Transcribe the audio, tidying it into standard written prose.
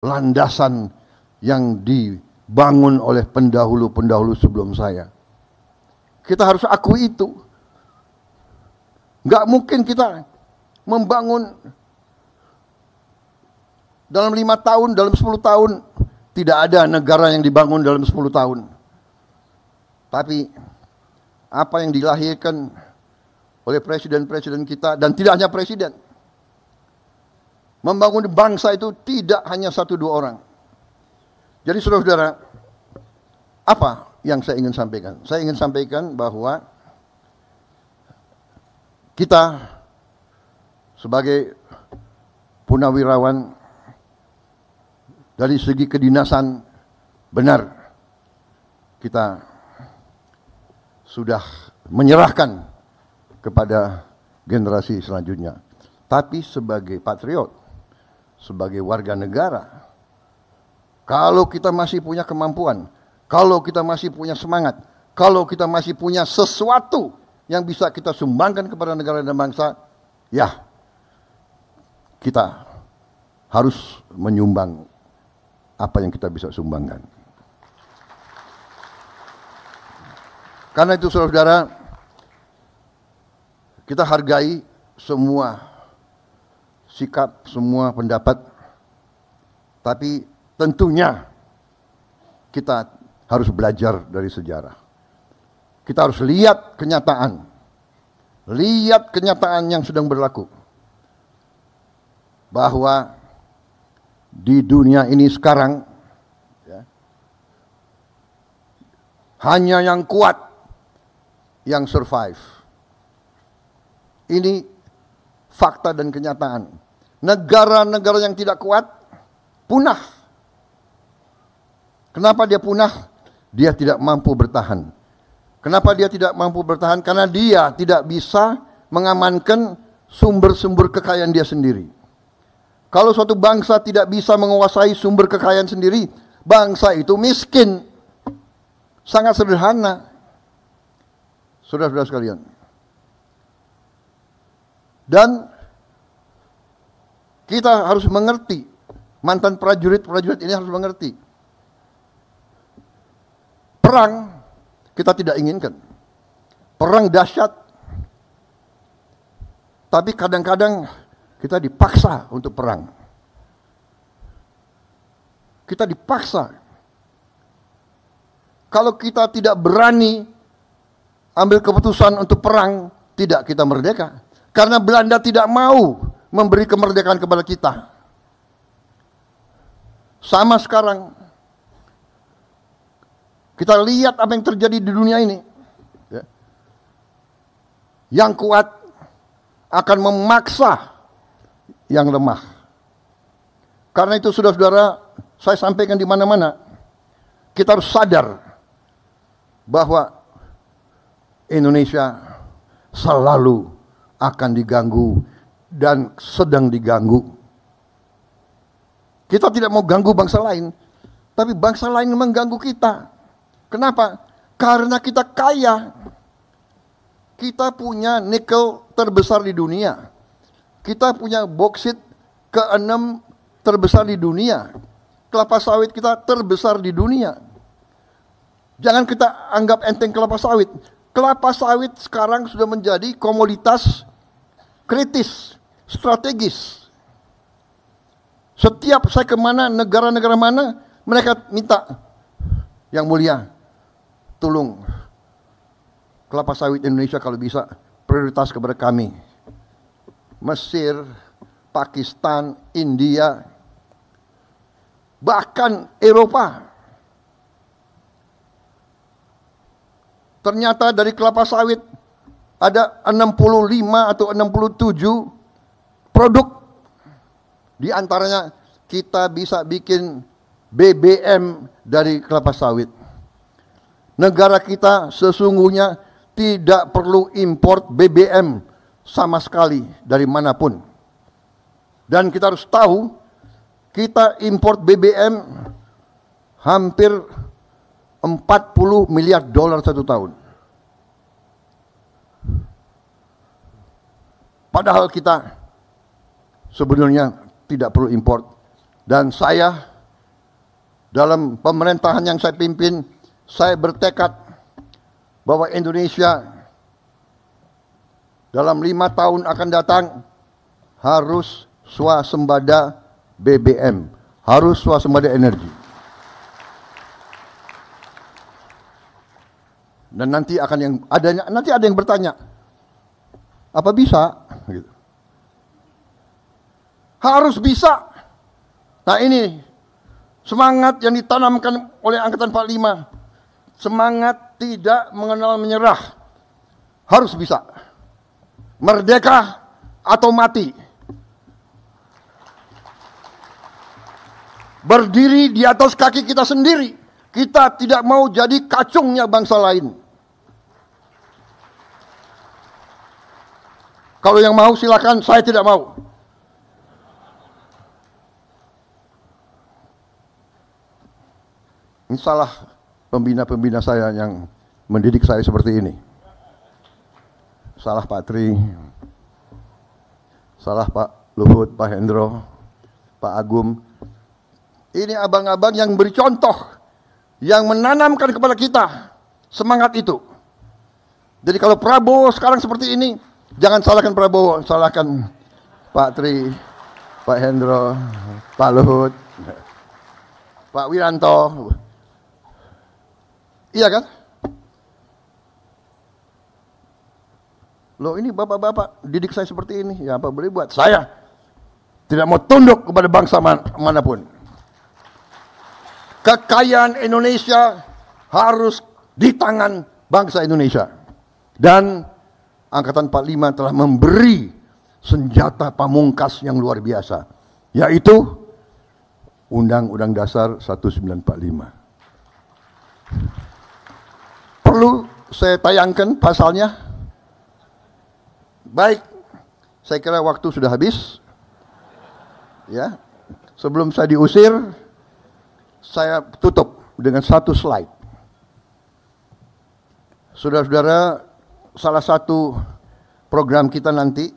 landasan yang dibangun oleh pendahulu-pendahulu sebelum saya. Kita harus akui itu. Nggak mungkin kita membangun dalam 5 tahun, dalam 10 tahun. Tidak ada negara yang dibangun dalam 10 tahun. Tapi apa yang dilahirkan oleh presiden-presiden kita, dan tidak hanya presiden, membangun bangsa itu tidak hanya 1-2 orang. Jadi saudara-saudara, apa yang saya ingin sampaikan? Saya ingin sampaikan bahwa kita sebagai punawirawan dari segi kedinasan, benar kita sudah menyerahkan kepada generasi selanjutnya. Tapi sebagai patriot, sebagai warga negara, kalau kita masih punya kemampuan, kalau kita masih punya semangat, kalau kita masih punya sesuatu yang bisa kita sumbangkan kepada negara dan bangsa, ya kita harus menyumbang apa yang kita bisa sumbangkan. Karena itu saudara-saudara, kita hargai semua sikap, semua pendapat, tapi tentunya kita harus belajar dari sejarah. Kita harus lihat kenyataan yang sedang berlaku, bahwa di dunia ini sekarang ya, hanya yang kuat yang survive. Ini fakta dan kenyataan. Negara-negara yang tidak kuat punah. Kenapa dia punah? Dia tidak mampu bertahan. Kenapa dia tidak mampu bertahan? Karena dia tidak bisa mengamankan sumber-sumber kekayaan dia sendiri. Kalau suatu bangsa tidak bisa menguasai sumber kekayaan sendiri, bangsa itu miskin. Sangat sederhana. Saudara-saudara sekalian. Dan kita harus mengerti, mantan prajurit ini harus mengerti. Perang kita tidak inginkan. Perang dahsyat. Tapi kadang-kadang kita dipaksa untuk perang. Kita dipaksa. Kalau kita tidak berani ambil keputusan untuk perang, tidak kita merdeka. Karena Belanda tidak mau memberi kemerdekaan kepada kita. Sama sekarang. Kita lihat apa yang terjadi di dunia ini. Yang kuat akan memaksa yang lemah. Karena itu saudara-saudara, saya sampaikan di mana-mana, kita harus sadar bahwa Indonesia selalu akan diganggu dan sedang diganggu. Kita tidak mau ganggu bangsa lain, tapi bangsa lain mengganggu kita. Kenapa? Karena kita kaya. Kita punya nikel terbesar di dunia. Kita punya boksit ke-6 terbesar di dunia. Kelapa sawit kita terbesar di dunia. Jangan kita anggap enteng kelapa sawit. Kelapa sawit sekarang sudah menjadi komoditas kritis, strategis. Setiap saya kemana, negara-negara mana, mereka minta, yang mulia, tolong kelapa sawit Indonesia kalau bisa prioritas kepada kami. Mesir, Pakistan, India, bahkan Eropa. Ternyata dari kelapa sawit ada 65 atau 67 produk. Di antaranya kita bisa bikin BBM dari kelapa sawit. Negara kita sesungguhnya tidak perlu import BBM sama sekali dari manapun. Dan kita harus tahu, kita import BBM hampir 40 miliar dolar satu tahun. Padahal kita sebenarnya tidak perlu import. Dan saya dalam pemerintahan yang saya pimpin, saya bertekad bahwa Indonesia dalam 5 tahun akan datang harus swasembada BBM, harus swasembada energi. Dan nanti ada yang bertanya, apa bisa? Gitu. Harus bisa. Nah ini semangat yang ditanamkan oleh Angkatan 45, semangat tidak mengenal menyerah, harus bisa. Merdeka atau mati. Berdiri di atas kaki kita sendiri. Kita tidak mau jadi kacungnya bangsa lain. Kalau yang mau silakan, saya tidak mau. Ini salah pembina-pembina saya yang mendidik saya seperti ini. Salah Pak Tri, salah Pak Luhut, Pak Hendro, Pak Agum. Ini abang-abang yang beri contoh, yang menanamkan kepada kita semangat itu. Jadi kalau Prabowo sekarang seperti ini, jangan salahkan Prabowo, salahkan Pak Tri, Pak Hendro, Pak Luhut, Pak Wiranto. Iya kan? Loh ini bapak-bapak didik saya seperti ini, ya apa boleh buat. Saya tidak mau tunduk kepada bangsa manapun. Kekayaan Indonesia harus di tangan bangsa Indonesia. Dan Angkatan 45 telah memberi senjata pamungkas yang luar biasa, yaitu Undang-Undang Dasar 1945. Perlu saya tayangkan pasalnya? Baik, saya kira waktu sudah habis. Ya, sebelum saya diusir, saya tutup dengan satu slide. Saudara-saudara, salah satu program kita nanti